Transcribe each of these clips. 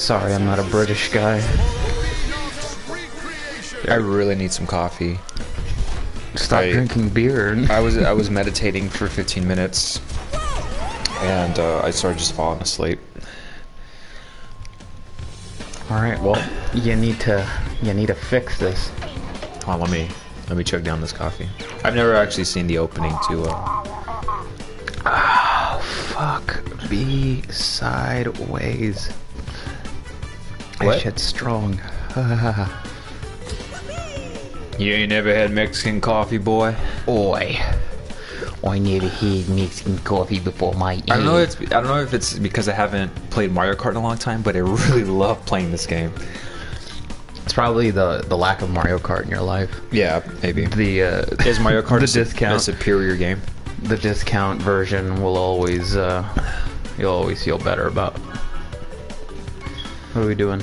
Sorry, I'm not a British guy. I really need some coffee. Stop drinking beer. I was meditating for 15 minutes, and I started just falling asleep. All right, well, you need to fix this. Hold on, let me chug down this coffee. I've never actually seen the opening to. Oh fuck! Be sideways. What? That shit's strong. You ain't never had Mexican coffee, boy? Oi. I never had Mexican coffee before, mate. I don't know if it's because I haven't played Mario Kart in a long time, but I really love playing this game. It's probably the lack of Mario Kart in your life. Yeah, maybe. Is Mario Kart a superior game? The discount version will always you'll always feel better about. What are we doing?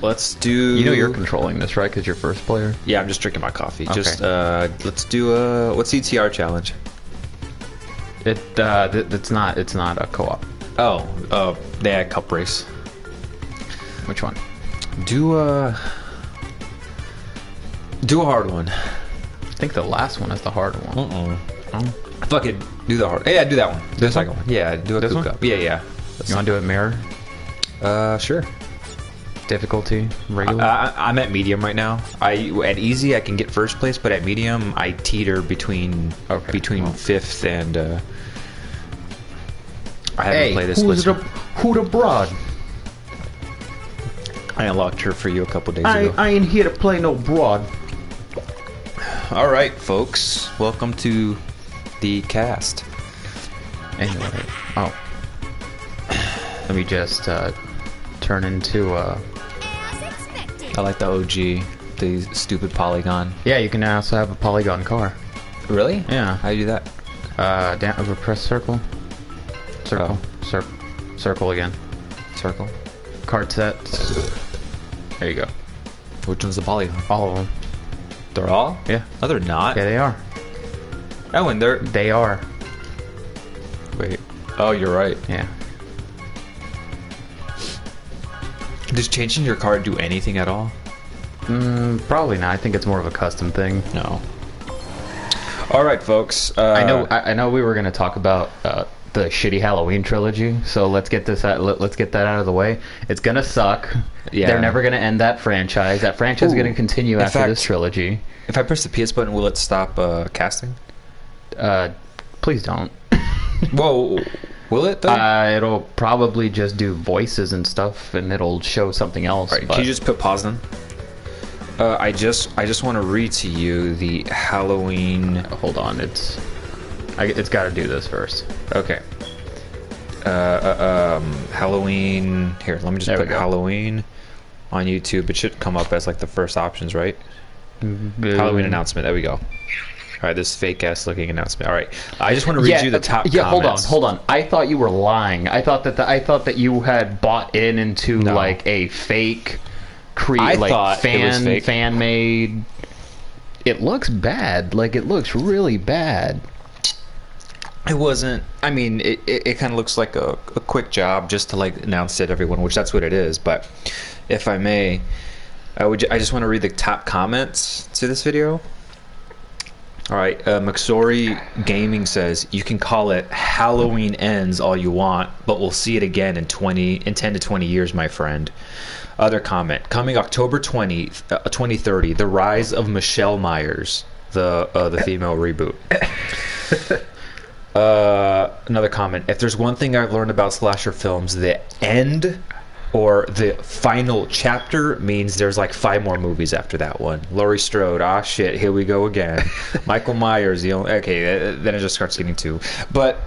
Let's do. You know you're controlling this, right? Because you're first player. Yeah, I'm just drinking my coffee. Okay. Just let's do what's the ETR challenge? It's not a co-op. They had cup race. Which one? Do a hard one. I think the last one is the hard one. Fuck it, do the hard. Yeah, do that one. Do the second one. Yeah, do a This coupe one? cup. Yeah. You want to do it mirror? Sure. Difficulty regular. I'm at medium right now. At easy I can get first place, but at medium I teeter between fifth and. I haven't played this. Who the broad? I unlocked her for you a couple days ago. I ain't here to play no broad. All right, folks. Welcome to the cast. Anyway, let me just turn into I like the OG, the stupid polygon. Yeah, you can also have a polygon car. Really? Yeah. How do you do that? Down over, press circle. Circle. Circle again. Circle. Card sets. There you go. Which one's the polygon? All of them. They're all? Yeah. No, they're not. Yeah, they are. Oh, and they are. Wait. Oh, you're right. Yeah. Does changing your card do anything at all? Probably not. I think it's more of a custom thing. No. All right, folks. I know. We were going to talk about the shitty Halloween trilogy. So let's get this. Let's get that out of the way. It's gonna suck. Yeah. They're never going to end that franchise. That franchise is going to continue after this trilogy. If I press the PS button, will it stop casting? Please don't. Whoa. Will it though? It'll probably just do voices and stuff, and it'll show something else. Right, can you just put pause then? I just want to read to you the Halloween. Hold on, it's got to do this first. Okay. Halloween. Here, let me just put Halloween on YouTube. It should come up as like the first options, right? Halloween announcement. There we go. All right, this fake ass looking announcement. All right, I just want to read you the top comments. Hold on. I thought you were lying. I thought that you had bought into like a fake fan made. It looks bad. Like it looks really bad. It wasn't. I mean, it kind of looks like a quick job just to like announce it to everyone, which that's what it is. But if I may, I just want to read the top comments to this video. All right, McSorry Gaming says, you can call it Halloween Ends all you want, but we'll see it again in 10 to 20 years, my friend. Other comment, coming October 2030, The Rise of Michelle Myers, the female reboot. Another comment, if there's one thing I've learned about slasher films, the end or the final chapter means there's like 5 more movies after that one. Laurie Strode, shit, here we go again. Michael Myers, okay, then it just starts getting too. But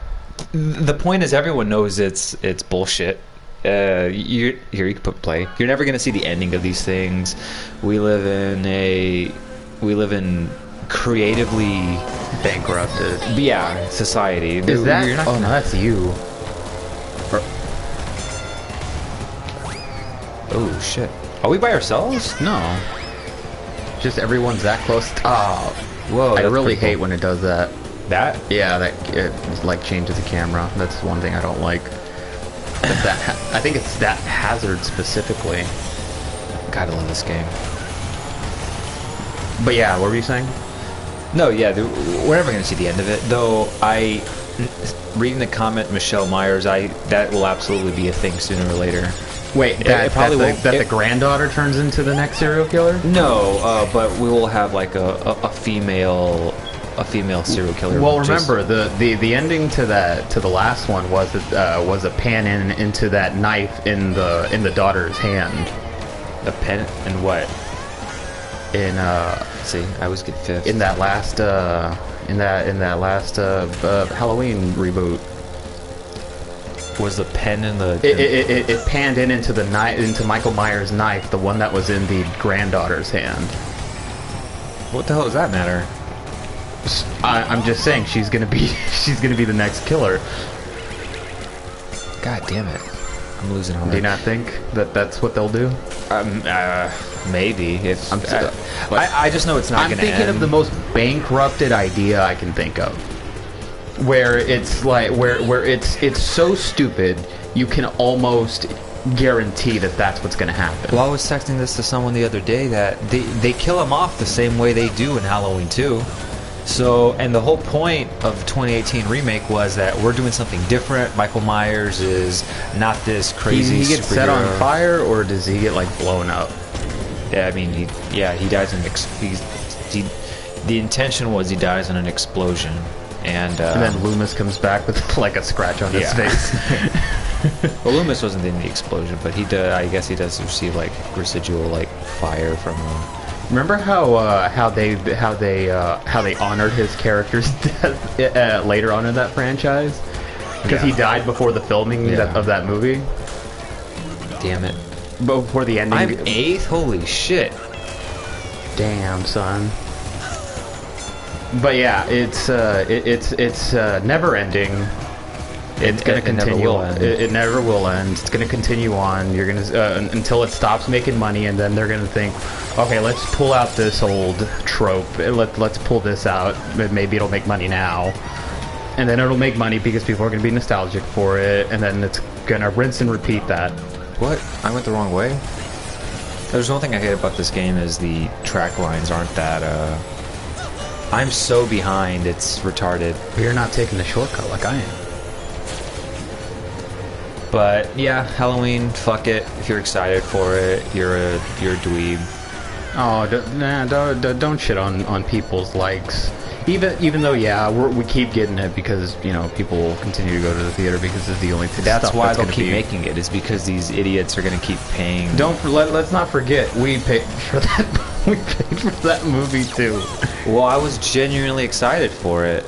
the point is, everyone knows it's bullshit. Here you can put play. You're never gonna see the ending of these things. We live in creatively bankrupted society. Is that? Oh no, that's you. Oh shit! Are we by ourselves? No. Just everyone's that close. Whoa! I really hate when it does that. That? Yeah, that it like changes the camera. That's one thing I don't like. I think it's that hazard specifically. Gotta love this game. But yeah, what were you saying? No, yeah, we're never going to see the end of it. Though reading the comment, Michelle Myers, that will absolutely be a thing sooner or later. Wait, that the granddaughter turns into the next serial killer? No, but we will have like a female serial killer. Well, remember the ending to the last one was a pan into that knife in the daughter's hand. A pen and what? In see, I always get fifth. In that last Halloween reboot. Was the pen in the? It panned into the knife, into Michael Myers' knife, the one that was in the granddaughter's hand. What the hell does that matter? I'm just saying she's gonna be the next killer. God damn it! I'm losing heart. Do you not think that that's what they'll do? Maybe. If I just know it's not. I'm thinking of the most bankrupted idea I can think of. Where it's like where it's so stupid you can almost guarantee that that's what's going to happen. Well, I was texting this to someone the other day that they kill him off the same way they do in Halloween 2. So, and the whole point of the 2018 remake was that we're doing something different. Michael Myers is not this crazy. He gets superhero. set on fire, or does he get like blown up? Yeah, I mean, he dies in the intention was he dies in an explosion. And then Loomis comes back with like a scratch on his face. Well, Loomis wasn't in the explosion, but I guess he does receive like residual like fire from. Remember how they honored his character's death later on in that franchise? Because he died before the filming of that movie. Damn it! Before the ending. I'm 8th. Holy shit! Damn, son. But yeah, it's never ending. It's gonna continue. It never will end. It's gonna continue on. You're gonna until it stops making money, and then they're gonna think, okay, let's pull out this old trope. Let's pull this out. Maybe it'll make money now, and then it'll make money because people are gonna be nostalgic for it, and then it's gonna rinse and repeat that. What? I went the wrong way. There's one thing I hate about this game is the track lines aren't that. I'm so behind, it's retarded. You're not taking the shortcut like I am. But yeah, Halloween, fuck it. If you're excited for it, you're a dweeb. Oh, don't shit on people's likes. Even though we keep getting it because people will continue to go to the theater because it's the only thing. That's why they'll keep making it. Is because these idiots are going to keep paying. Let's not forget we paid for that. We paid for that movie too. Well, I was genuinely excited for it.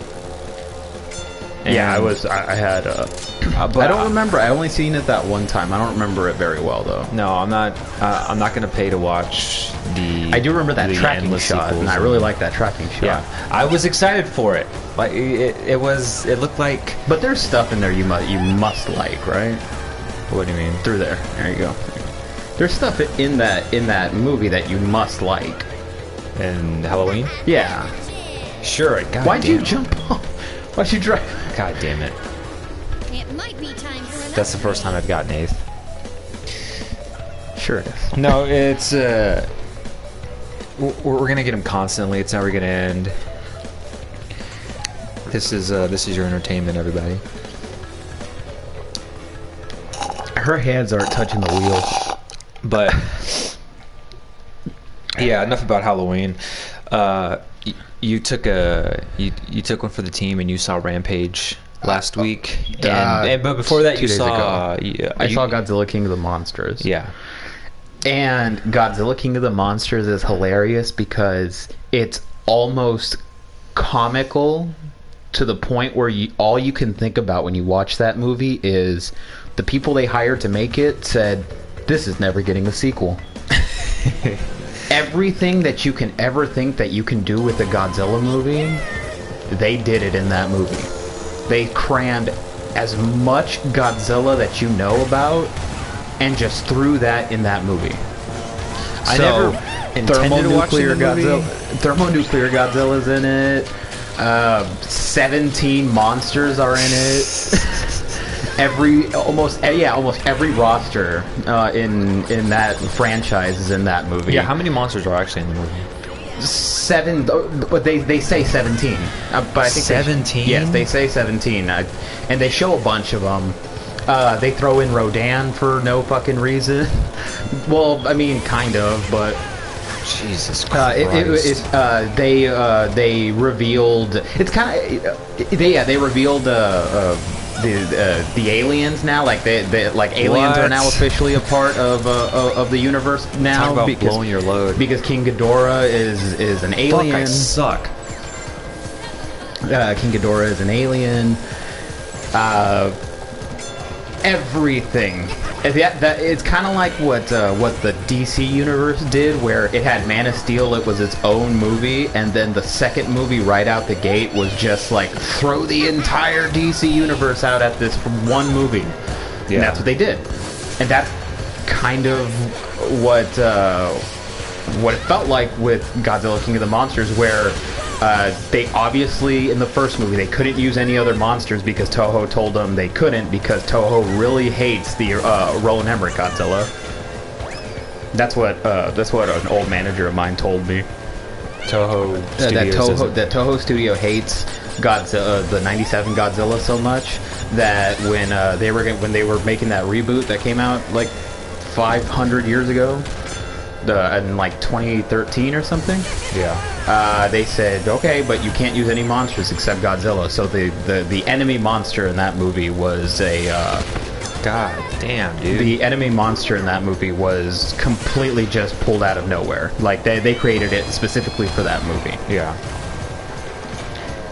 And yeah, I was. I had. But I don't remember. I only seen it that one time. I don't remember it very well though. No, I'm not. I'm not going to pay to watch the. I do remember that tracking shot, and I really like that tracking shot. Yeah, I was excited for it. Like it was. It looked like. But there's stuff in there you must like, right? What do you mean? Through there. There you go. There's stuff in that movie that you must like. In Halloween? Yeah. Sure. Why'd you jump off? Why'd you drive? God damn it. It might be time for another. That's the first time I've gotten 8th. Sure it is. No, it's we're gonna get him constantly. It's never gonna end. This is your entertainment, everybody. Her hands aren't touching the wheel. But yeah, enough about Halloween. You took one for the team, and you saw Rampage last week. But before that, you saw I saw Godzilla King of the Monsters. Yeah, and Godzilla King of the Monsters is hilarious because it's almost comical to the point where all you can think about when you watch that movie is the people they hired to make it said, "This is never getting a sequel." Everything that you can ever think that you can do with a Godzilla movie, they did it in that movie. They crammed as much Godzilla that you know about and just threw that in that movie. I never intended to watch the movie. Thermonuclear Godzilla's in it. 17 monsters are in it. almost every roster in that franchise is in that movie. Yeah, how many monsters are actually in the movie? 7, but they say 17. But I think 17. Yes, they say 17, and they show a bunch of them. They throw in Rodan for no fucking reason. Well, I mean, kind of, but Jesus Christ. They revealed. It's kind of they revealed the aliens now. Like like aliens are now officially a part of the universe now. Talk about blowing your load. Because King Ghidorah is an alien. Fuck, I suck. King Ghidorah is an alien. Everything. It's kind of like what the DC universe did, where it had Man of Steel. It was its own movie, and then the second movie right out the gate was just like throw the entire DC universe out at this one movie. Yeah. And that's what they did, and that's kind of what it felt like with Godzilla King of the Monsters, where they obviously, in the first movie, they couldn't use any other monsters because Toho told them they couldn't, because Toho really hates the Roland Emmerich Godzilla. That's what an old manager of mine told me. That Toho Studio hates Godzilla, the '97 Godzilla, so much that when they were making that reboot that came out like 500 years ago, in like 2013 or something. Yeah. They said, okay, but you can't use any monsters except Godzilla. So the enemy monster in that movie was a... God damn, dude. The enemy monster in that movie was completely just pulled out of nowhere. Like, they created it specifically for that movie. Yeah.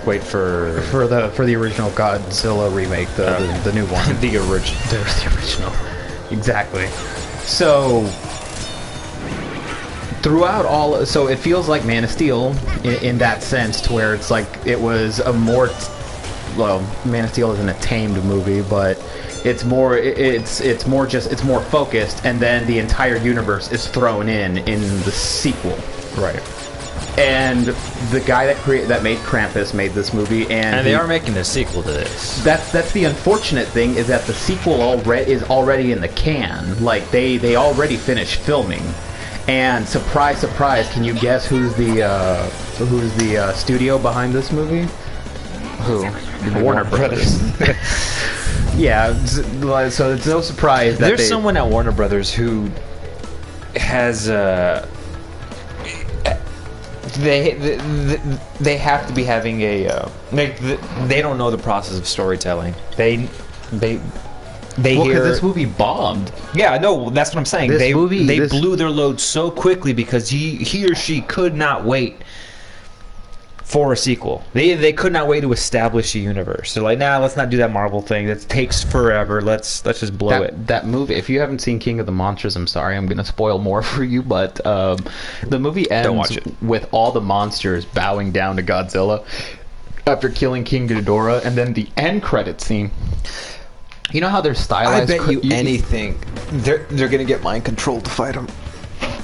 Wait for the original Godzilla remake, the new one. The original. The original. Exactly. So... throughout all, so it feels like Man of Steel in that sense, to where it's like it was a more, well, Man of Steel isn't a tamed movie, but it's more focused, and then the entire universe is thrown in the sequel. Right. And the guy that made Krampus made this movie, and they are making a sequel to this. That's the unfortunate thing, is that the sequel is already in the can. Like they already finished filming. And surprise, surprise! Can you guess who's the studio behind this movie? Who? Warner Brothers. Yeah, so it's no surprise that there's someone at Warner Brothers who has they have to be having a they don't know the process of storytelling. They because this movie bombed. Yeah, no, that's what I'm saying. They blew their load so quickly because he or she could not wait for a sequel. They could not wait to establish a universe. They're like, nah, let's not do that Marvel thing. That takes forever. Let's just blow it. That movie, if you haven't seen King of the Monsters, I'm sorry, I'm going to spoil more for you, but the movie ends with all the monsters bowing down to Godzilla after killing King Ghidorah, and then the end credit scene. You know how they're stylized? I bet you anything they're gonna get mind control to fight him.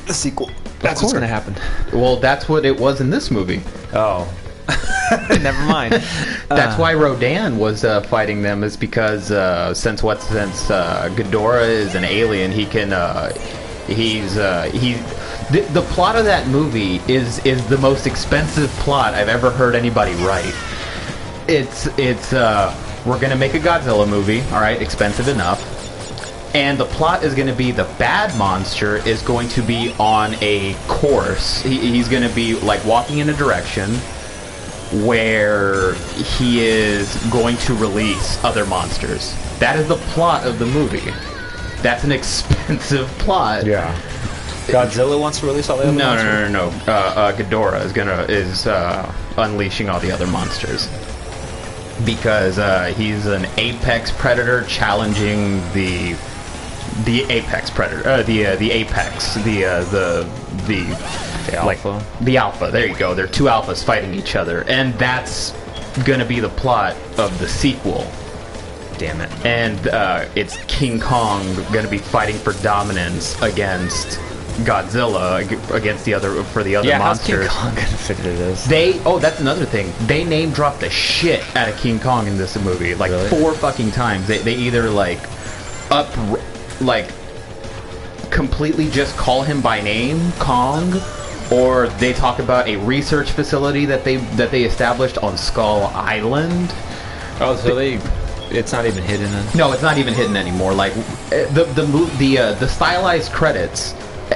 The sequel. That's what's gonna happen. Well, that's what it was in this movie. Oh, never mind. That's why Rodan was fighting them, is because since Ghidorah is an alien, he can the plot of that movie is the most expensive plot I've ever heard anybody write. It's we're going to make a Godzilla movie, all right, expensive enough. And the plot is going to be the bad monster is going to be on a course. He's going to be like walking in a direction where he is going to release other monsters. That is the plot of the movie. That's an expensive plot. Yeah. Godzilla wants to release all the other monsters? No. Ghidorah is unleashing all the other monsters. Because he's an apex predator challenging the apex predator, the apex, the alpha. Like, the alpha. There you go. They're two alphas fighting each other, and that's gonna be the plot of the sequel. Damn it! And it's King Kong gonna be fighting for dominance against Godzilla against the other monsters. How's King Kong gonna fit into this? That's another thing. They name dropped the shit out of King Kong in this movie, like really? 4 fucking times. They either completely just call him by name, Kong, or they talk about a research facility that they established on Skull Island. Oh, so it's not even hidden then? No, it's not even hidden anymore. Like the stylized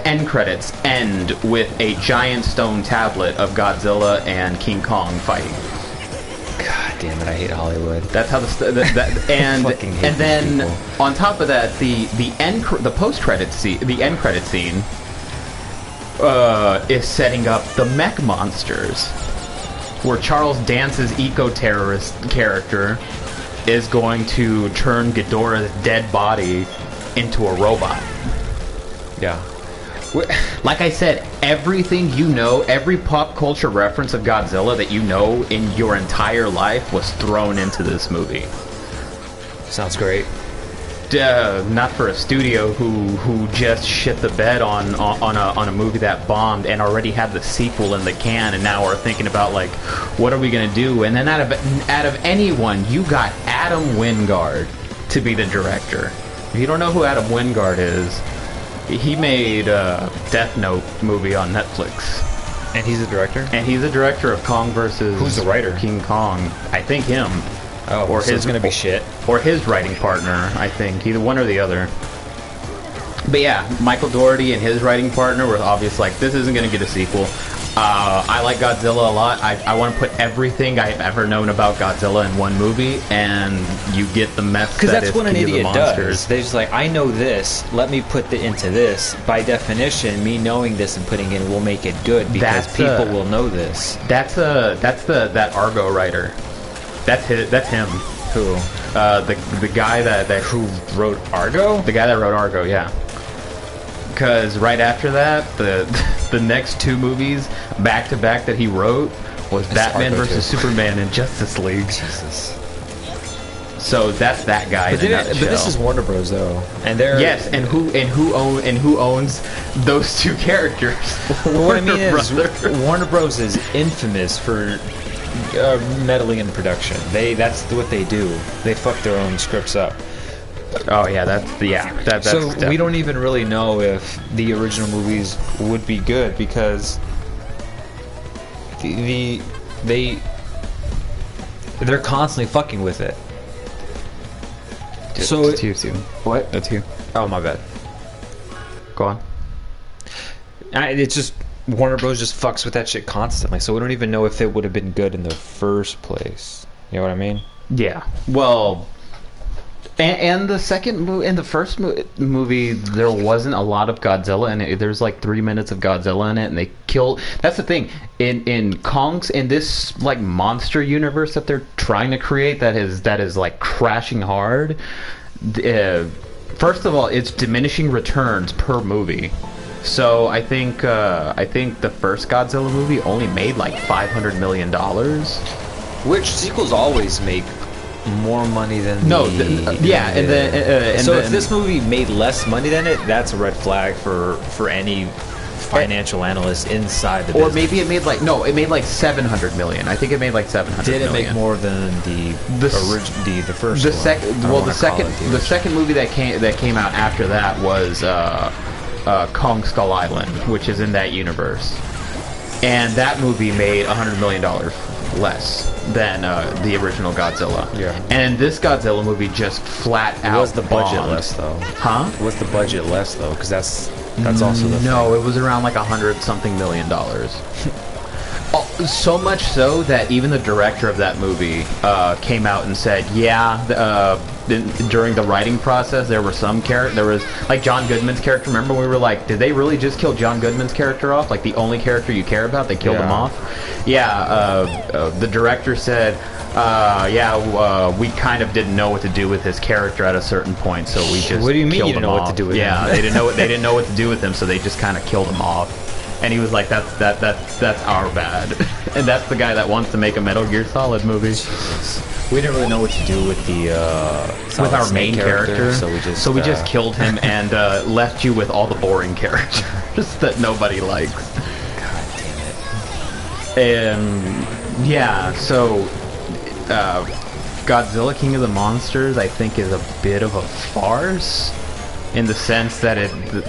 end credits end with a giant stone tablet of Godzilla and King Kong fighting. God damn it! I hate Hollywood. That's how and then on top of that, the end credit scene is setting up the mech monsters, where Charles Dance's eco-terrorist character is going to turn Ghidorah's dead body into a robot. Yeah. Like I said, everything you know, every pop culture reference of Godzilla that you know in your entire life was thrown into this movie. Sounds great. Not for a studio who just shit the bed on a movie that bombed and already had the sequel in the can, and now are thinking about like, what are we gonna do? And then out of anyone, you got Adam Wingard to be the director. If you don't know who Adam Wingard is, he made Death Note movie on Netflix. And he's the director? And he's the director of Kong versus... Who's the writer? King Kong. I think him. Oh, or so it's going to be shit. Or his writing partner, I think. Either one or the other. But yeah, Michael Dougherty and his writing partner were obvious like, this isn't going to get a sequel. I like Godzilla a lot. I want to put everything I've ever known about Godzilla in one movie, and you get the mess. Because that's what an idiot does. They're just like, I know this. Let me put into this. By definition, me knowing this and putting it in will make it good because people will know this. That's that Argo writer. That's him. Who? The guy that who wrote Argo? The guy that wrote Argo, yeah. Because right after that, the next 2 movies back to back that he wrote was Batman vs Superman and Justice League. Jesus. So that's that guy. But this is Warner Bros. Though, and they're and who owns those 2 characters? What I mean is Warner Bros. Is infamous for meddling in production. That's what they do. They fuck their own scripts up. Oh yeah, that's so definitely. We don't even really know if the original movies would be good because they're constantly fucking with it. It's you, Sue. What? That's you. Oh, my bad. Go on. It's just Warner Bros. Just fucks with that shit constantly, so we don't even know if it would have been good in the first place. You know what I mean? Yeah. Well. And the first movie, there wasn't a lot of Godzilla in it. There's like 3 minutes of Godzilla in it, and they killed. That's the thing in Kong's in this like monster universe that they're trying to create that is like crashing hard. First of all, it's diminishing returns per movie. So I think the first Godzilla movie only made like $500 million. Which sequels always make more money than if this movie made less money than it, that's a red flag for any financial analyst inside the business. Or maybe it made like $700 million. I think it made like $700 Did it million. Make more than the first the one? The second movie that came out after that was Kong Skull Island, which is in that universe, and that movie made $100 million less than the original Godzilla. Yeah. And this Godzilla movie just flat out was the budget bombed. less though? Huh? Was the budget less though? Because that's also the no. It was around like $100-something million. So much so that even the director of that movie came out and said, during the writing process, there were some there was like John Goodman's character. Remember we were like, did they really just kill John Goodman's character off? Like the only character you care about, they killed him off? Yeah, the director said, we kind of didn't know what to do with his character at a certain point, so we just What do you mean killed you didn't him know off. what to do with him? Yeah, they didn't know what to do with him, so they just kind of killed him off. and he was like, that's our bad. And that's the guy that wants to make a Metal Gear Solid movie. We didn't really know what to do with the with our main character, so we just killed him and left you with all the boring characters that nobody likes. God damn it. And yeah, so Godzilla King of the Monsters, I think, is a bit of a farce in the sense that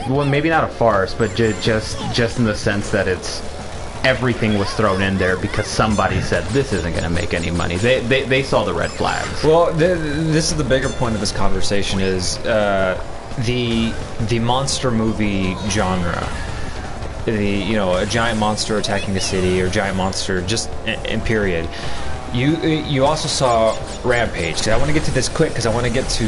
well, maybe not a farce, but just in the sense that it's everything was thrown in there because somebody said this isn't going to make any money. They saw the red flags. Well, this is the bigger point of this conversation is the monster movie genre. A giant monster attacking a city or giant monster just in period. You also saw Rampage. 'Cause I want to get to this quick because I want to get to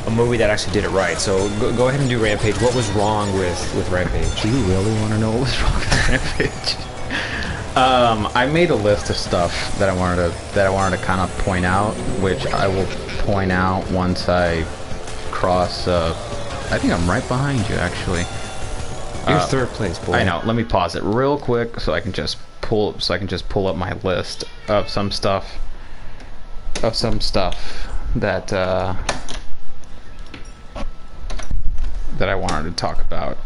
a movie that actually did it right. So go ahead and do Rampage. What was wrong with Rampage? Do you really want to know what was wrong with Rampage? I made a list of stuff that I wanted to kind of point out, which I will point out once I cross. I think I'm right behind you, actually. You're third place, boy. I know. Let me pause it real quick so I can just pull up my list of some stuff. That I wanted to talk about.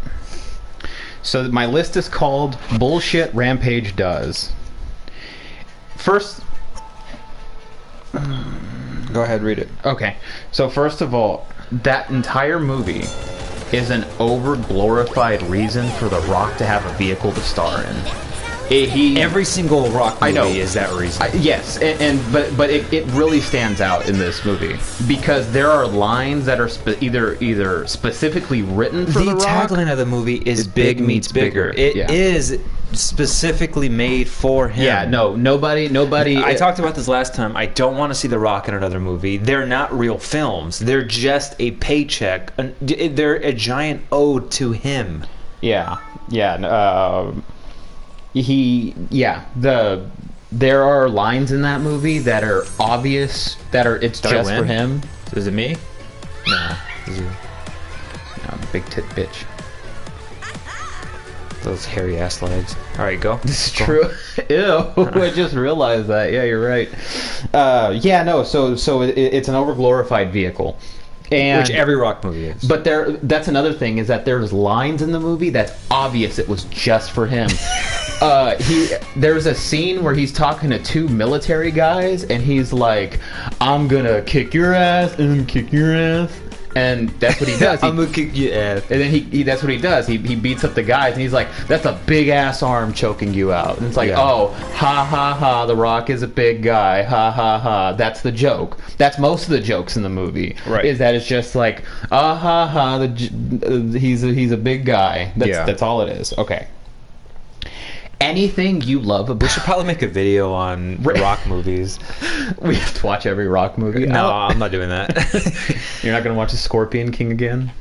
So my list is called Bullshit Rampage Does. First, go ahead, read it. Okay. So first of all, that entire movie is an over-glorified reason for The Rock to have a vehicle to star in. Every single Rock movie is that reason. Yes, but it really stands out in this movie because there are lines that are either specifically written for The Rock. The tagline of the movie is "Big meets bigger." It is specifically made for him. Yeah, nobody. I talked about this last time. I don't want to see The Rock in another movie. They're not real films. They're just a paycheck. They're a giant ode to him. Yeah. There are lines in that movie that are obvious it's just for him. Is it me? No. Is it? No, big tit bitch. Those hairy ass legs. All right, go. This is true. Ew! I just realized that. Yeah, you're right. So it's an overglorified vehicle. Which every Rock movie is. But that's another thing, is that there's lines in the movie that's obvious it was just for him. There's a scene where he's talking to two military guys, and he's like, I'm gonna kick your ass and kick your ass. And that's what he does. I'm gonna kick your ass. And then he that's what he does. He beats up the guys, and he's like, that's a big ass arm choking you out. And it's like, oh, ha ha ha, The Rock is a big guy. Ha ha ha. That's the joke. That's most of the jokes in the movie. Right. Is that it's just like, ha ha, he's a big guy. That's all it is. Okay. Anything you love about... We should probably make a video on Rock movies. We have to watch every Rock movie. No, I'm not doing that. You're not going to watch The Scorpion King again?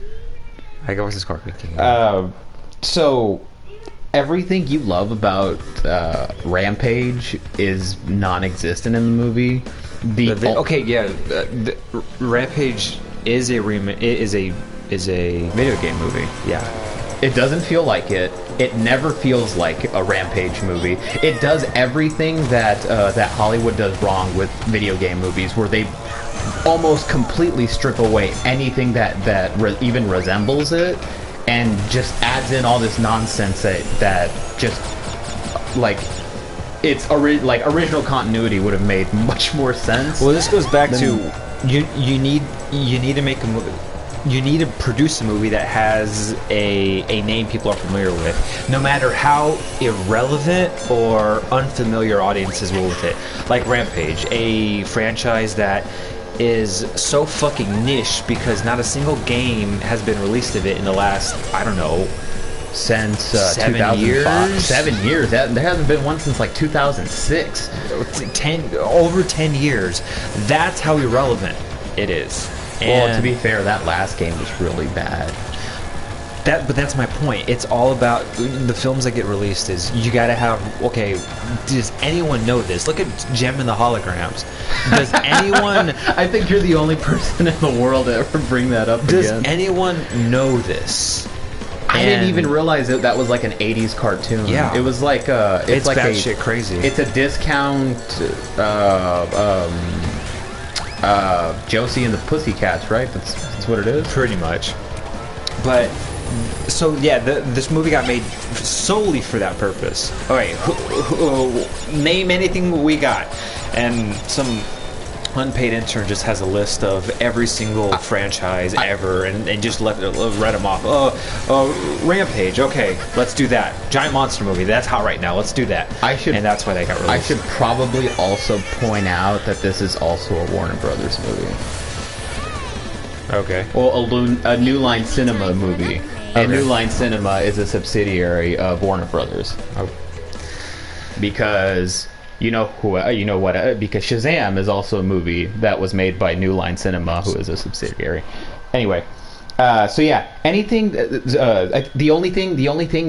I can watch The Scorpion King. So, everything you love about Rampage is non-existent in the movie. Rampage is a video game movie. Yeah. It doesn't feel like it. It never feels like a Rampage movie. It does everything that Hollywood does wrong with video game movies, where they almost completely strip away anything that even resembles it, and just adds in all this nonsense that just like it's original continuity would have made much more sense. Well, this goes back to you need to make a movie. You need to produce a movie that has a name people are familiar with, no matter how irrelevant or unfamiliar audiences will with it. Like Rampage, a franchise that is so fucking niche because not a single game has been released of it in the last, I don't know, since 7 years. 7 years. There hasn't been one since like 2006. Over 10 years. That's how irrelevant it is. Well, to be fair, that last game was really bad. But that's my point. It's all about the films that get released. Is you got to have. Okay, does anyone know this? Look at Gem and the Holograms. Does anyone? I think you're the only person in the world to ever bring that up. Does anyone know this? I didn't even realize that was like an 80s cartoon. Yeah. It was like it's like batshit crazy. It's a discount Josie and the Pussycats, right? That's what it is. Pretty much. But so yeah, this movie got made solely for that purpose. All right, name anything we got, and some unpaid intern just has a list of every single franchise ever, and just read them off. Rampage, okay, let's do that. Giant monster movie, that's hot right now. Let's do that. And that's why they got released. I should probably also point out that this is also a Warner Brothers movie. Okay. Well, a New Line Cinema movie. Okay. And New Line Cinema is a subsidiary of Warner Brothers. Oh. Because because Shazam is also a movie that was made by New Line Cinema, who is a subsidiary. Anyway, so yeah, anything. The only thing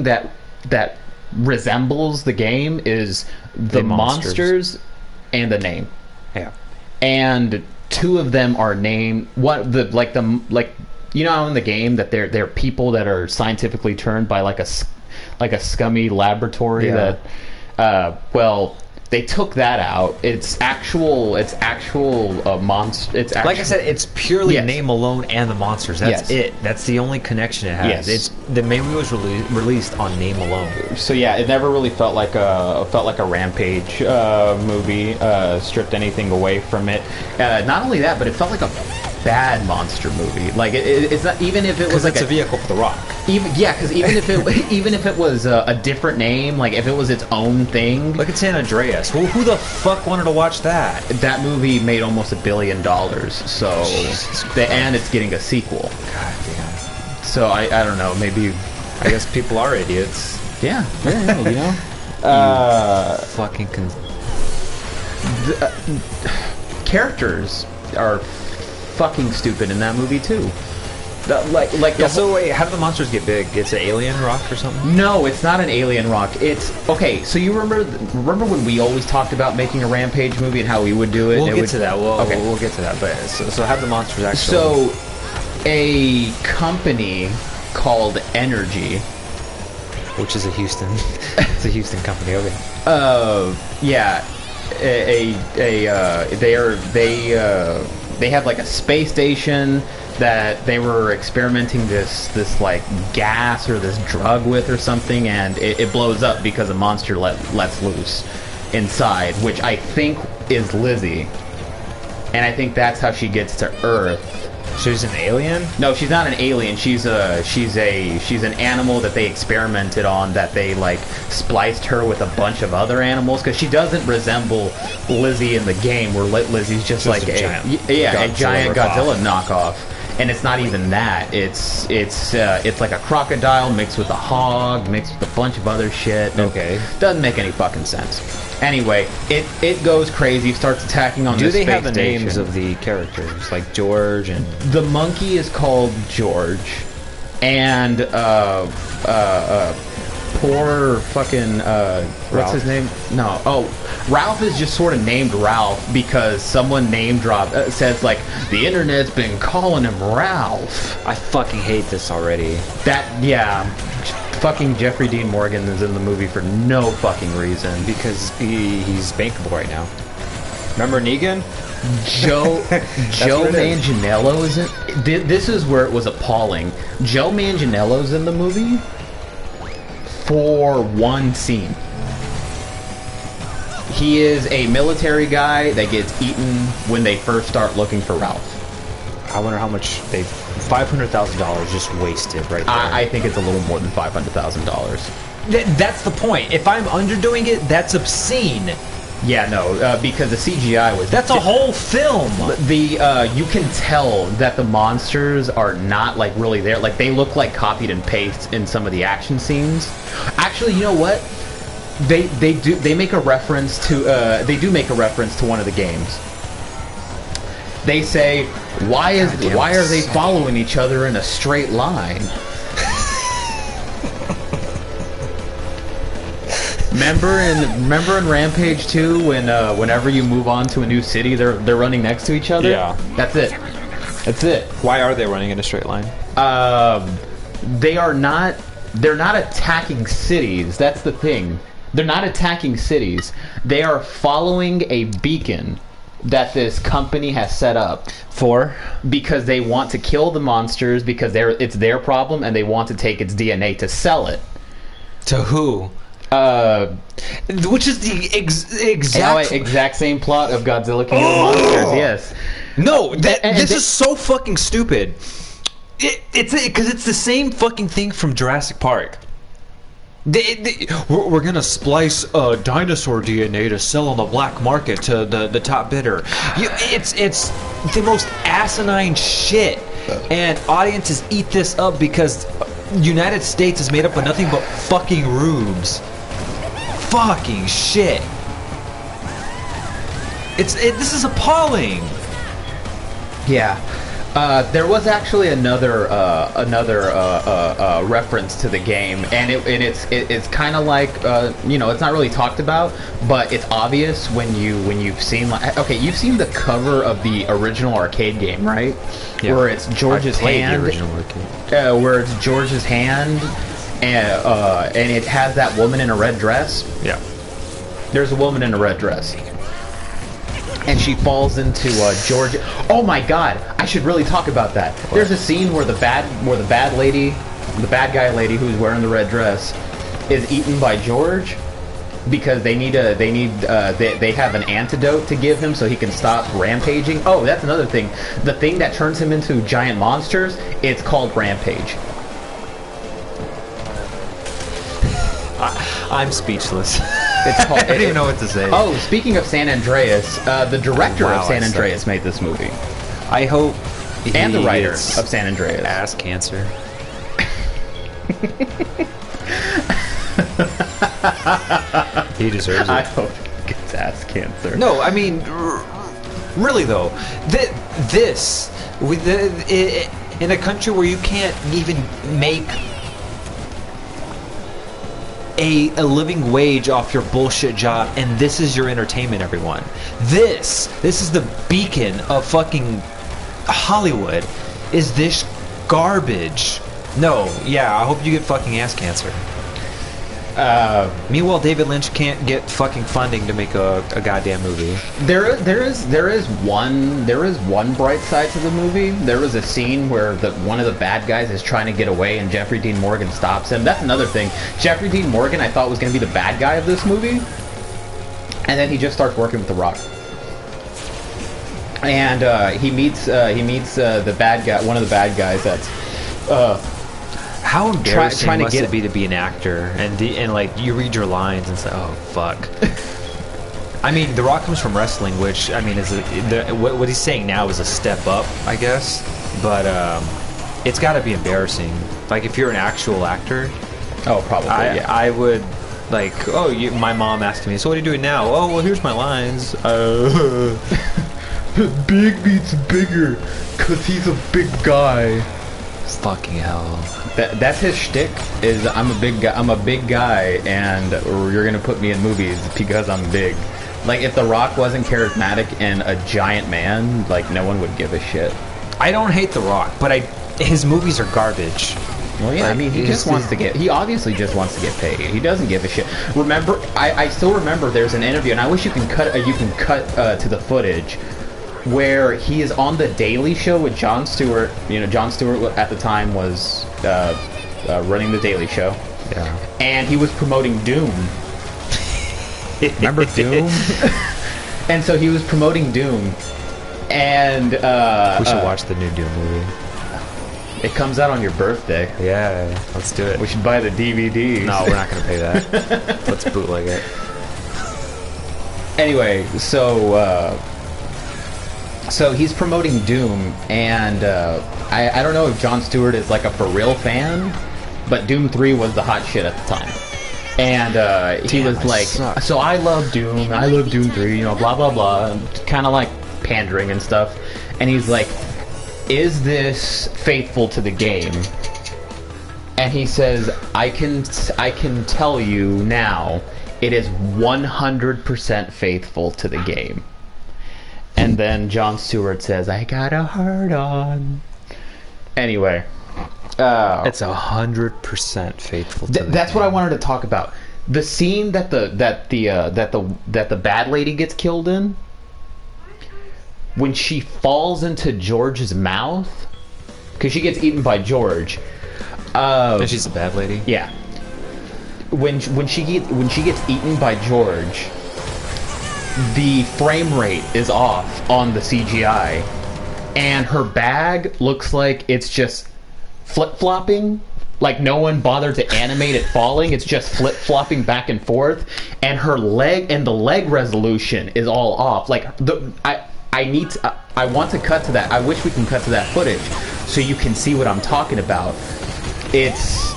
that resembles the game is the monsters and the name. Yeah. And two of them are named in the game that they're people that are scientifically turned by like a scummy laboratory that they took that out. It's actual monster. It's like I said, it's purely name alone and the monsters. That's it. That's the only connection it has. Yes. The movie was released on name alone. So yeah, it never really felt like a Rampage movie. Stripped anything away from it. Not only that, but it felt like a bad monster movie. Like it's not, even if it was like a vehicle for The Rock. Because even if it was a different name, like if it was its own thing. Look at San Andreas. Well, who the fuck wanted to watch that? That movie made almost $1 billion. So and it's getting a sequel. God damn. So I don't know. Maybe I guess people are idiots. Yeah. Fucking characters are fucking stupid in that movie too. So wait, how do the monsters get big? It's an alien rock or something? No, it's not an alien rock. It's okay. So you remember when we always talked about making a Rampage movie and how we would do it? We'll get to that. We'll get to that. But so how do the monsters actually? So a company called Energy, which is a Houston, it's a Houston company. Okay. They have like a space station that they were experimenting this like gas or this drug with or something, and it blows up because a monster lets loose inside, which I think is Lizzie, and I think that's how she gets to Earth. She's an alien? No, she's not an alien. She's an animal that they experimented on, that they like spliced her with a bunch of other animals, because she doesn't resemble Lizzie in the game, where Lizzie's just like a giant Godzilla knockoff. And it's not even that. It's like a crocodile mixed with a hog, mixed with a bunch of other shit. Okay. Doesn't make any fucking sense. Anyway, it goes crazy, starts attacking on this space station. Do they have the names of the characters, like George and... The monkey is called George, and poor fucking what's his name? No, Ralph is just sort of named Ralph because someone says like the internet's been calling him Ralph. I fucking hate this already. Fucking Jeffrey Dean Morgan is in the movie for no fucking reason, because he's bankable right now. Remember Negan? Joe Manganiello is in. This is where it was appalling. Joe Manganiello's in the movie for one scene. He is a military guy that gets eaten when they first start looking for Ralph. I wonder how much $500,000 just wasted right there. I think it's a little more than $500,000. That's the point. If I'm underdoing it, that's obscene. Yeah, no, because the CGI was... That's a whole film! You can tell that the monsters are not, like, really there. Like, they look like copied and pasted in some of the action scenes. Actually, you know what? They make a reference to... they do make a reference to one of the games. They say, why are they following each other in a straight line? Remember in Rampage 2 when whenever you move on to a new city, they're running next to each other? Yeah. That's it. Why are they running in a straight line? They are not they're not attacking cities. That's the thing. They're not attacking cities. They are following a beacon that this company has set up because they want to kill the monsters because it's their problem and they want to take its DNA to sell it. To who? Which is the exact same plot of Godzilla King of the Monsters. Yes. No, this is so fucking stupid. It's because it's the same fucking thing from Jurassic Park. We're gonna splice dinosaur DNA to sell on the black market to the top bidder. It's the most asinine shit, and audiences eat this up because United States is made up of nothing but fucking rubes. Fucking shit. This is appalling. Yeah. There was actually another reference to the game, and it's kind of like it's not really talked about, but it's obvious when you've seen you've seen the cover of the original arcade game, right? Yeah. Where it's George's hand, where it's George's hand, and it has that woman in a red dress. Yeah, there's a woman in a red dress. And she falls into George. Oh my God! I should really talk about that. What? There's a scene where the bad guy lady who's wearing the red dress is eaten by George because they have an antidote to give him so he can stop rampaging. Oh, that's another thing. The thing that turns him into giant monsters, it's called Rampage. I'm speechless. It's called, I don't even know what to say. Oh, speaking of San Andreas, the director of San Andreas made this movie. I hope. And the writer of San Andreas. Ass cancer. He deserves it. I hope he gets ass cancer. No, I mean, really though, this in a country where you can't even make a living wage off your bullshit job, and this is your entertainment, everyone. This is the beacon of fucking Hollywood. Is this garbage? No, yeah, I hope you get fucking ass cancer. Meanwhile, David Lynch can't get fucking funding to make a goddamn movie. There is one bright side to the movie. There was a scene where one of the bad guys is trying to get away, and Jeffrey Dean Morgan stops him. That's another thing. Jeffrey Dean Morgan, I thought was going to be the bad guy of this movie, and then he just starts working with The Rock. And he meets the bad guy, one of the bad guys that's. How embarrassing must it be to be an actor and like you read your lines and say, "Oh fuck." I mean, The Rock comes from wrestling, which I mean is what he's saying now is a step up, I guess. But it's got to be embarrassing. Like if you're an actual actor. Oh, probably. Yeah. I would like. Oh, my mom asked me, "So what are you doing now?" Oh, well, here's my lines. Big beats bigger, 'cause he's a big guy. Fucking hell. That's his shtick. Is I'm a big guy, and you're gonna put me in movies because I'm big. Like if The Rock wasn't charismatic and a giant man, like no one would give a shit. I don't hate The Rock, but his movies are garbage. Well, yeah, like, I mean, he obviously just wants to get paid. He doesn't give a shit. Remember, I still remember there's an interview, and I wish you can cut to the footage where he is on the Daily Show with Jon Stewart. You know, Jon Stewart at the time was running the Daily Show. Yeah. And he was promoting Doom. Remember Doom? And so he was promoting Doom. And we should watch the new Doom movie. It comes out on your birthday. Yeah, let's do it. We should buy the DVD. No, we're not going to pay that. Let's bootleg it. Anyway, so he's promoting Doom, and I don't know if Jon Stewart is like a for real fan, but Doom 3 was the hot shit at the time. And he was like, so I love Doom, I love Doom 3, you know, blah, blah, blah, kind of like pandering and stuff. And he's like, is this faithful to the game? And he says, I can tell you now, it is 100% faithful to the game. And then Jon Stewart says, I got a hard on. Anyway, It's 100% faithful. That's what I wanted to talk about. The scene that the bad lady gets killed in, when she falls into George's mouth, because she gets eaten by George. And she's a bad lady. Yeah. When she gets eaten by George, the frame rate is off on the CGI, and her bag looks like it's just flip-flopping. Like no one bothered to animate it falling. It's just flip-flopping back and forth, and her leg and the leg resolution is all off. Like I want to cut to that. I wish we can cut to that footage so you can see what I'm talking about. It's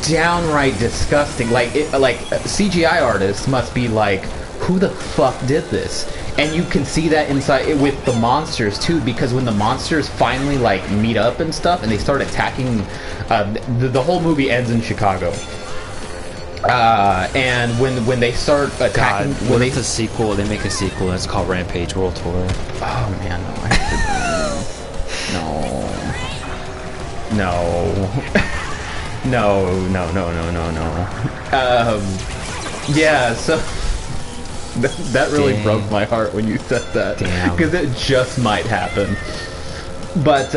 downright disgusting. Like CGI artists must be like, who the fuck did this? And you can see that inside with the monsters too, because when the monsters finally like meet up and stuff, and they start attacking, the whole movie ends in Chicago. And when they start attacking, God, it's a sequel. They make a sequel. It's called Rampage World Tour. Oh man, no. Yeah, so that really broke my heart when you said that, because it just might happen. But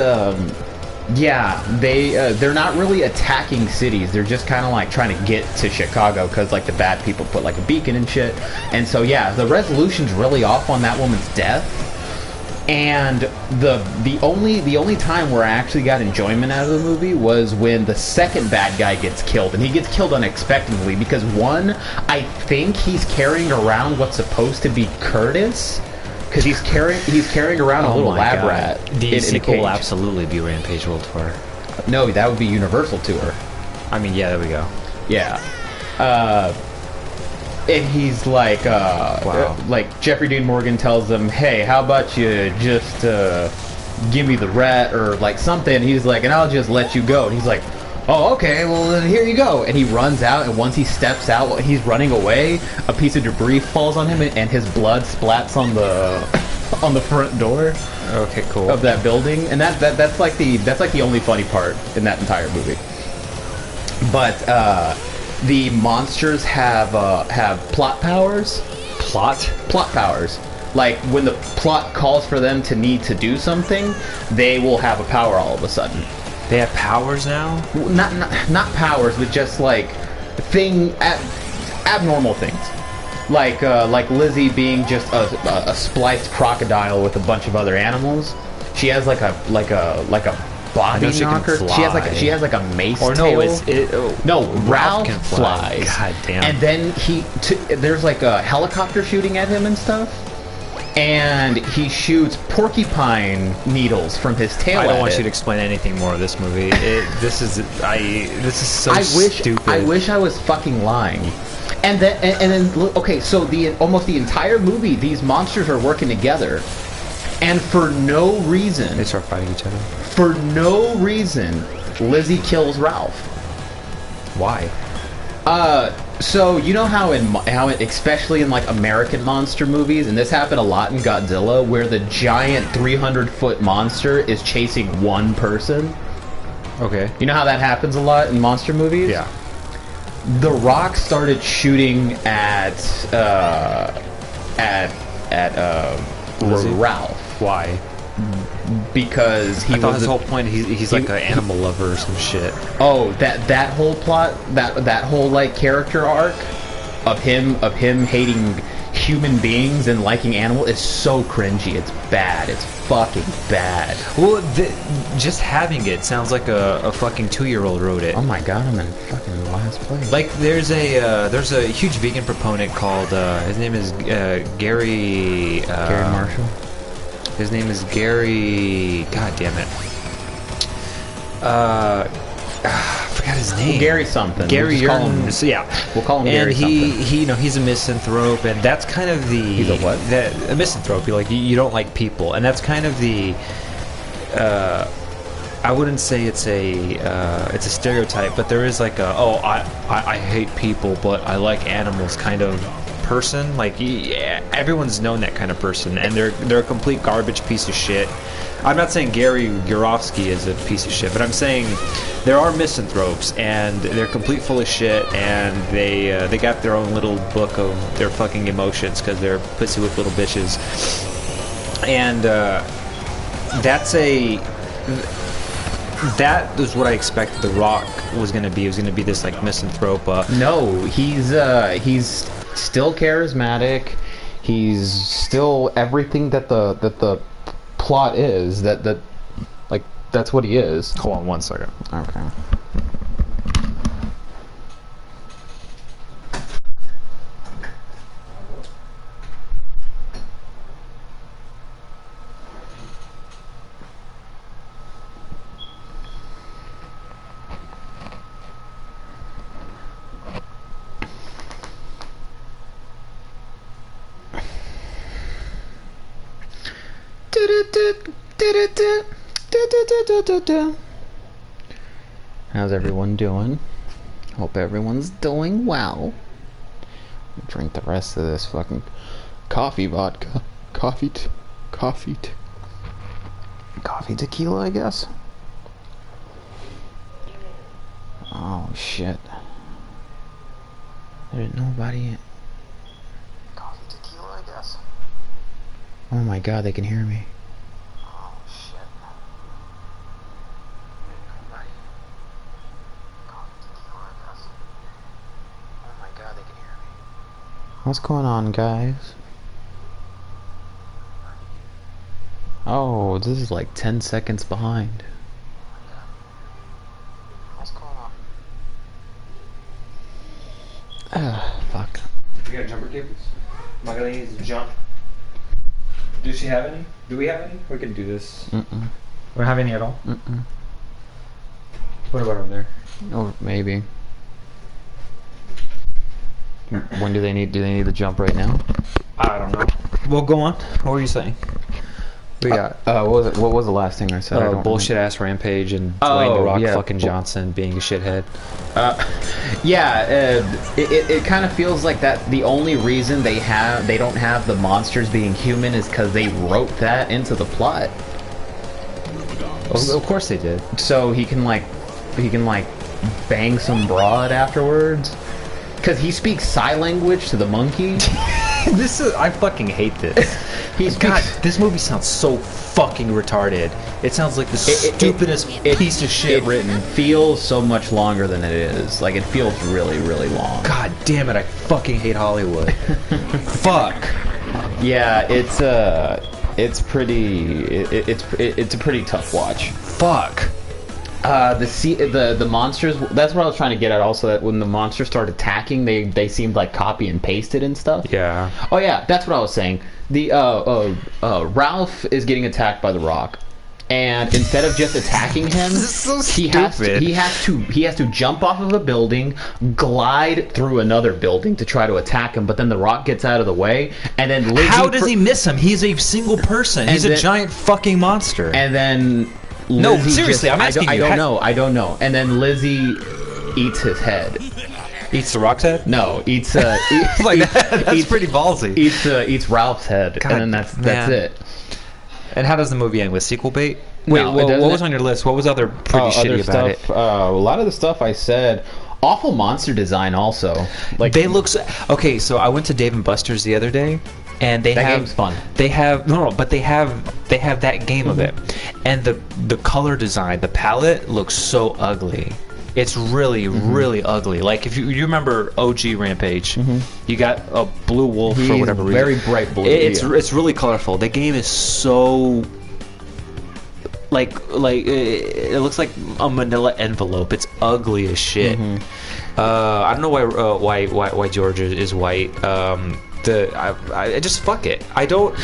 yeah, they're not really attacking cities. They're just kind of like trying to get to Chicago, because like the bad people put like a beacon and shit. And so yeah, the resolution's really off on that woman's death. And the only time where I actually got enjoyment out of the movie was when the second bad guy gets killed, and he gets killed unexpectedly, because one, I think he's carrying around what's supposed to be Curtis, because he's carrying around a little lab rat. The sequel will absolutely be Rampage World Tour. No, that would be Universal Tour. I mean, yeah, there we go. Yeah. And he's like, wow. Like Jeffrey Dean Morgan tells him, hey, how about you just give me the rat or like something. He's like, and I'll just let you go. And he's like, oh, okay, well then here you go. And he runs out, and once he steps out while he's running away, a piece of debris falls on him, and his blood splats on the front door. Okay, cool. Of that building. And that's like the only funny part in that entire movie. But the monsters have plot powers. Plot powers. Like when the plot calls for them to need to do something, they will have a power all of a sudden. They have powers now? Not powers, but just like abnormal things. Like Lizzie being just a spliced crocodile with a bunch of other animals. She has like a body knocker. She has like a mace tail. No, Ralph can flies. God damn. And then there's like a helicopter shooting at him and stuff. And he shoots porcupine needles from his tail. I don't want you to explain anything more of this movie. This is so stupid. I wish I was fucking lying. And then okay, so almost the entire movie, these monsters are working together, and for no reason they start fighting each other. For no reason, Lizzie kills Ralph. Why? So you know how especially in like American monster movies, and this happened a lot in Godzilla, where the giant 300-foot monster is chasing one person. Okay. You know how that happens a lot in monster movies? Yeah. The Rock started shooting at Ralph. Why? Because I thought his whole point he's like an animal lover or some shit. Oh, that whole plot, that whole like character arc of him hating human beings and liking animals is so cringy. It's bad. It's fucking bad. Well, just having it sounds like a fucking 2-year-old wrote it. Oh my god, I'm in fucking last place. Like there's a huge vegan proponent called his name is Gary Marshall. His name is Gary. God damn it. I forgot his name. Well, Gary something. Gary Yerton. So, yeah, we'll call him Gary something. And he, he's a misanthrope, and that's kind of the. He's a what? A misanthrope. You don't like people, and that's kind of the. I wouldn't say it's a stereotype, but there is like I hate people, but I like animals kind of person. Like everyone's known that kind of person, and they're a complete garbage piece of shit. I'm not saying Gary Yourofsky is a piece of shit, but I'm saying there are misanthropes, and they're complete full of shit, and they got their own little book of their fucking emotions because they're pussy with little bitches. And that was what I expected The Rock was going to be. It was going to be this like misanthrope. No, he's still charismatic. He's still everything that the plot is. That like that's what he is. Hold on one second. Okay. How's everyone doing? Hope everyone's doing well. Drink the rest of this fucking coffee vodka. Coffee tequila, I guess. Oh shit. There's nobody. Coffee tequila, I guess. Oh my god, they can hear me. Oh shit. Nobody. Coffee tequila, I guess. Oh my god, they can hear me. What's going on, guys? Oh, this is like 10 seconds behind. What's going on? Fuck. You got jumper cables? Magdalena needs to jump. Does she have any? Do we have any? We can do this. Mm-mm. We don't have any at all? Mm-mm. What about over there? Oh, maybe. When do they need to jump right now? I don't know. Well, go on. What were you saying? We got what was the last thing I said? Bullshit ass Rampage and Dwayne The Rock fucking Johnson being a shithead. It kind of feels like that the only reason they don't have the monsters being human is because they wrote that into the plot. Of course they did. So he can bang some broad afterwards. Because he speaks sign language to the monkey. I fucking hate this. God, this movie sounds so fucking retarded. It sounds like the stupidest piece of shit written. It feels so much longer than it is. Like, it feels really, really long. God damn it, I fucking hate Hollywood. Fuck. Yeah, it's a pretty tough watch. Fuck. The monsters, that's what I was trying to get at also, that when the monsters start attacking, they seemed like copy and pasted and stuff. Yeah. Oh yeah, that's what I was saying. The Ralph is getting attacked by the Rock, and instead of just attacking him, he has to jump off of a building, glide through another building to try to attack him, but then the Rock gets out of the way, and then Lizzie how does he miss him? He's a single person. He's a giant fucking monster. And then Lizzie no, seriously, I'm asking you. I don't know. And then Lizzie eats his head. Eats the Rock's head? No, eats like that's pretty ballsy. Eats Ralph's head, God, and then that's it. And how does the movie end? With sequel bait? Wait, no, what was on your list? What was other pretty shitty about it? A lot of the stuff I said. Awful monster design also. Like they look okay. So I went to Dave and Buster's the other day, and that game's fun. They have but they have that game of it, and the color design, the palette looks so ugly. It's really really ugly. Like if you remember OG Rampage, you got a blue wolf for whatever reason. Very bright blue. It's really colorful. The game is so like it looks like a manila envelope. It's ugly as shit. I don't know why George is white. I just fuck it. I don't.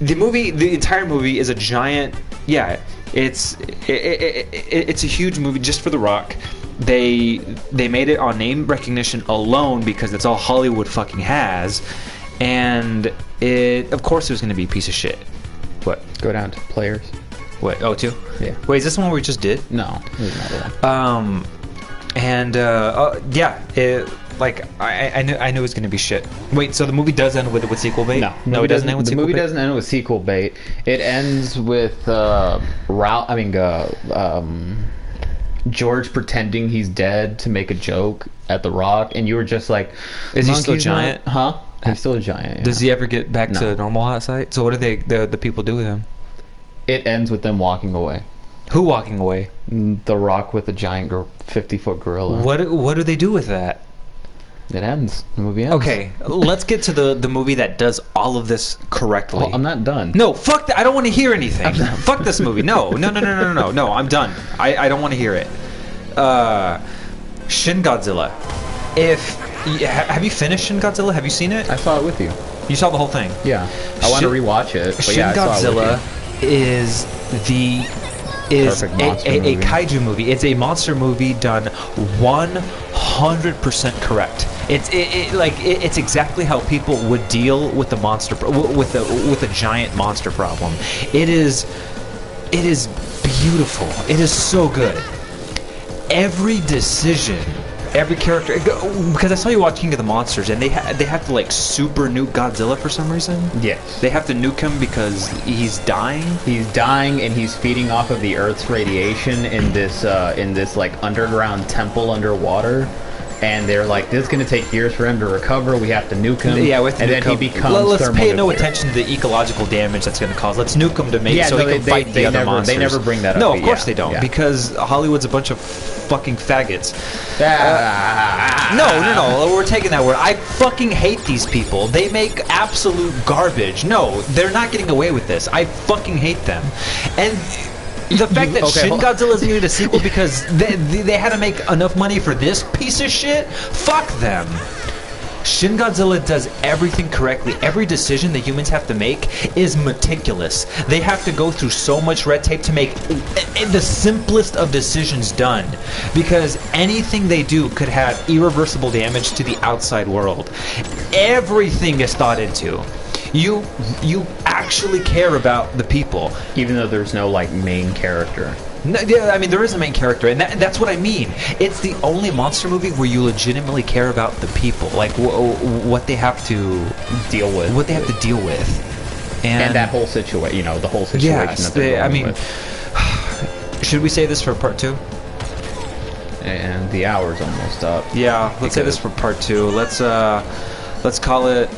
The entire movie is a giant. Yeah, it's a huge movie just for The Rock. They made it on name recognition alone because that's all Hollywood fucking has, and of course it was going to be a piece of shit. What? Go down to players. What? Oh, two? Yeah. Wait, is this the one we just did? No, there's another one. Like I knew it was gonna be shit. Wait, so the movie does end with sequel bait? No, it doesn't end with sequel bait. The movie doesn't end with sequel bait. It ends with George pretending he's dead to make a joke at The Rock, and you were just like, "Is he still a giant?" Huh? He's still a giant. Yeah. Does he ever get back to normal outside? So what do the people do with him? It ends with them walking away. Who walking away? The Rock with a giant 50-foot gorilla. What do they do with that? It ends. The movie ends. Okay, let's get to the movie that does all of this correctly. Well, I'm not done. No, fuck that. I don't want to hear anything. Fuck this movie. No, I'm done. I don't want to hear it. Shin Godzilla. Have you finished Shin Godzilla? Have you seen it? I saw it with you. You saw the whole thing? Yeah. I want to rewatch it. But Shin Godzilla is a kaiju movie. It's a monster movie done 100% correct. It's exactly how people would deal with the monster with a giant monster problem. It is beautiful. It is so good. Every decision, every character, because I saw you watch King of the Monsters, and they have to like super nuke Godzilla for some reason. Yes, they have to nuke him because he's dying. He's dying, and he's feeding off of the Earth's radiation in this like underground temple underwater. And they're like, this is going to take years for him to recover. We have to nuke him. Yeah, and then he becomes let's pay no attention to the ecological damage that's going to cause. Let's nuke him to make so he can fight the other monsters. They never bring that up. No, of course they don't, because Hollywood's a bunch of fucking faggots. No, we're taking that word. I fucking hate these people. They make absolute garbage. No, they're not getting away with this. I fucking hate them. And the fact that Shin Godzilla is needed a sequel because they had to make enough money for this piece of shit? Fuck them. Shin Godzilla does everything correctly. Every decision the humans have to make is meticulous. They have to go through so much red tape to make the simplest of decisions done, because anything they do could have irreversible damage to the outside world. Everything is thought into. You actually care about the people, even though there's no like main character. No, yeah, I mean there is a main character, and that's what I mean. It's the only monster movie where you legitimately care about the people, like what they have to deal with, and that whole situation. The whole situation. Yes, that they're going with. Should we say this for part 2? And the hour's almost up. Yeah, let's say this for part 2. Let's call it.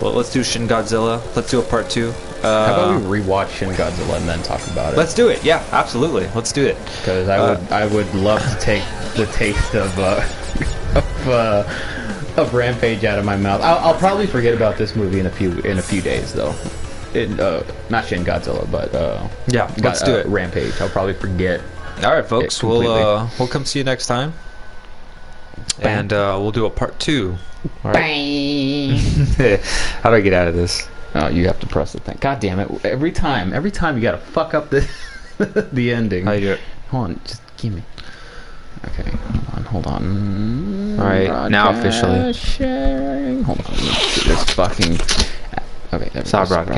Let's do Shin Godzilla. Let's do a part 2. How about we rewatch Shin Godzilla and then talk about it? Let's do it. Yeah, absolutely. Let's do it. Because I would love to take the taste of Rampage out of my mouth. I'll probably forget about this movie in a few days though. Not Shin Godzilla, but let's do it. Rampage. I'll probly forget. All right, folks. We'll come see you next time, and we'll do a part 2. All right. How do I get out of this? Oh, you have to press the thing. God damn it! Every time you gotta fuck up the the ending. How do you do it? Hold on, just give me. Okay, hold on. All right, now officially. Sharing. Hold on, let's do this fucking. Okay, stop broadcast.